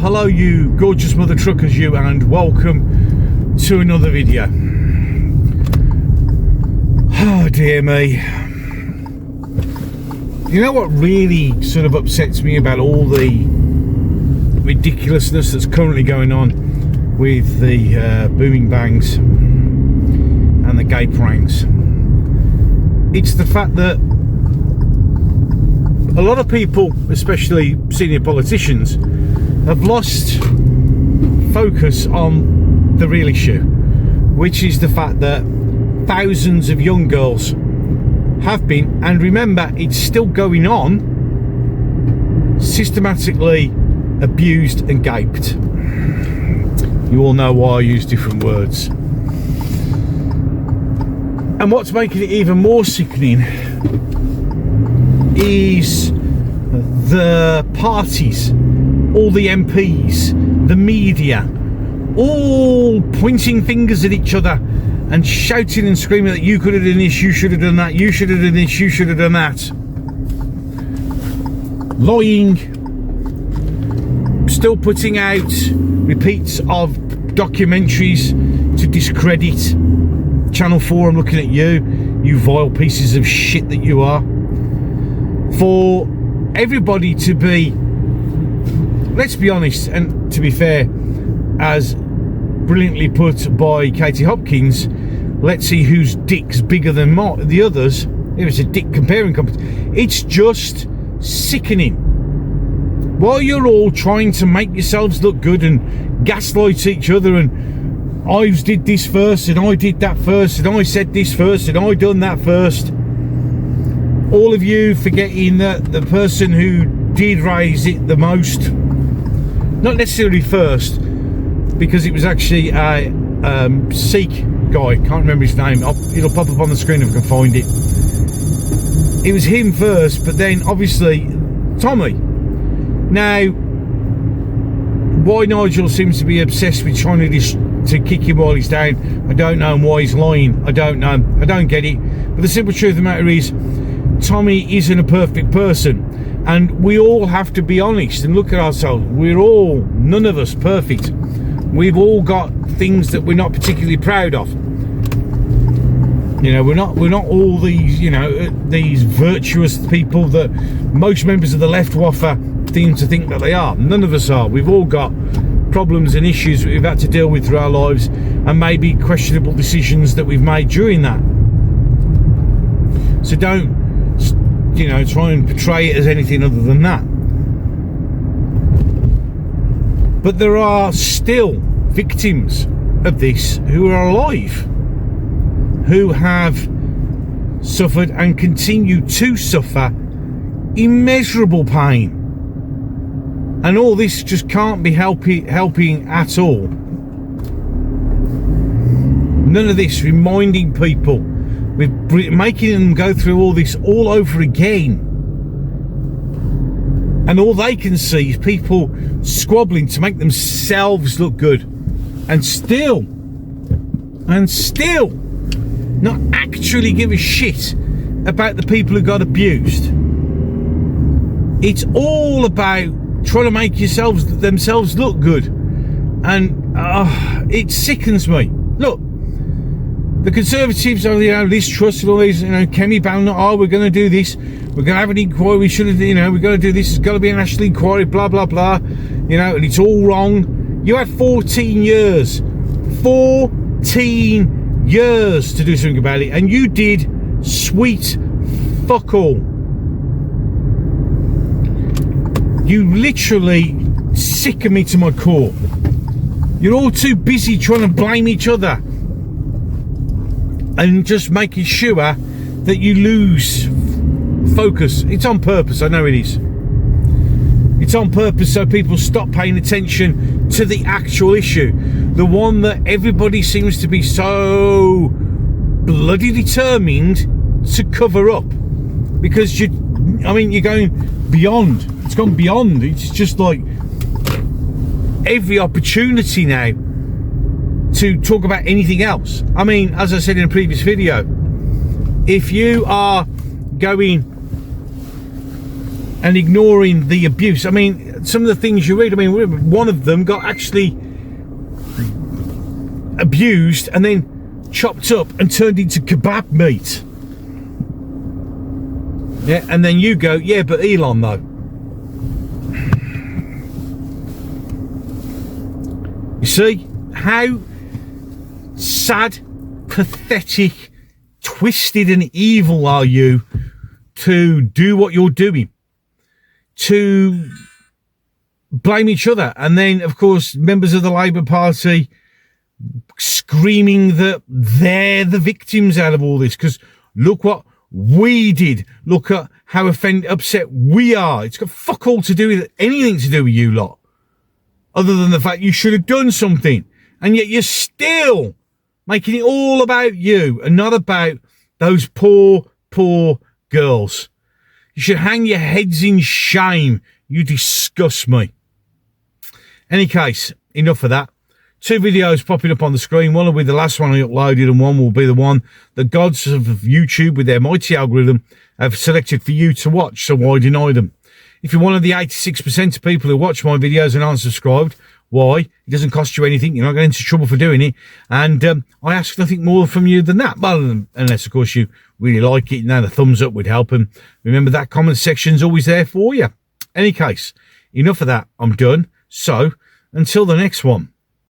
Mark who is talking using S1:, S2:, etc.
S1: hello you gorgeous mother truckers you, and welcome to another video. Oh dear me. You know what really sort of upsets me about all the ridiculousness that's currently going on with the booming bangs and the gay pranks? It's the fact that a lot of people, especially senior politicians, have lost focus on the real issue, which is the fact that thousands of young girls have been, and remember, it's still going on, systematically abused and gaped. You all know why I use different words. And what's making it even more sickening is the parties, all the MPs, the media, all pointing fingers at each other and shouting and screaming that you could have done this, you should have done that, you should have done this, you should have done that. Lying, still putting out repeats of documentaries to discredit Channel 4. I'm looking at you vile pieces of shit that you are. For everybody to be, let's be honest, and to be fair, as brilliantly put by Katie Hopkins, let's see whose dick's bigger than the others. It was a dick comparing competition. It's just sickening. While you're all trying to make yourselves look good and gaslight each other, and I did this first, and I did that first, and I said this first, and I done that first. All of you forgetting that the person who did raise it the most, not necessarily first, because it was actually a Sikh guy, can't remember his name, it'll pop up on the screen if I can find it. It was him first, but then obviously Tommy. Now, why Nigel seems to be obsessed with trying to kick him while he's down, I don't know, and why he's lying, I don't know, I don't get it. But the simple truth of the matter is, Tommy isn't a perfect person, and we all have to be honest and look at ourselves. None of us perfect. We've all got things that we're not particularly proud of. You know, we're not all these, you know, these virtuous people that most members of the left waffer seem to think that they are. None of us are. We've all got problems and issues that we've had to deal with through our lives, and maybe questionable decisions that we've made during that. So don't, you know, try and portray it as anything other than that. But there are still victims of this who are alive, who have suffered and continue to suffer immeasurable pain, and all this just can't be helping at all. None of this reminding people, with making them go through all this all over again, and all they can see is people squabbling to make themselves look good, and still not actually give a shit about the people who got abused. It's all about trying to make themselves look good, and it sickens me. Look, the Conservatives are, you know, Liz Truss and all these, you know, Kemi Balna, we're going to do this, we're going to have an inquiry, we should have, you know, we're going to do this, there's got to be a national inquiry, blah, blah, blah, you know, and it's all wrong. You had 14 years to do something about it, and you did sweet fuck all. You literally sicken me to my core. You're all too busy trying to blame each other and just making sure that you lose focus. It's on purpose, I know it is. It's on purpose so people stop paying attention to the actual issue, the one that everybody seems to be so bloody determined to cover up, because you're going beyond. It's gone beyond. It's just like every opportunity now to talk about anything else. I mean, as I said in a previous video, if you are going and ignoring the abuse. I mean, some of the things you read, I mean, one of them got actually abused and then chopped up and turned into kebab meat. Yeah, and then you go, yeah, but Elon though. You see how sad, pathetic, twisted and evil are you to do what you're doing, to blame each other, and then of course members of the Labour Party screaming that they're the victims out of all this because look what we did, look at how upset we are. It's got fuck all to do with anything to do with you lot, other than the fact you should have done something, and yet you're still making it all about you and not about those poor girls. You should hang your heads in shame. You disgust me. Any case, enough of that. 2 videos popping up on the screen. One will be the last one I uploaded, and one will be the one the gods of YouTube with their mighty algorithm have selected for you to watch, so why deny them? If you're one of the 86% of people who watch my videos and aren't subscribed, why? It doesn't cost you anything. You're not getting into trouble for doing it. And I ask nothing more from you than that. Well, unless, of course, you really like it. Now, the thumbs up would help. And remember, that comment section's always there for you. Any case, enough of that. I'm done. So, until the next one.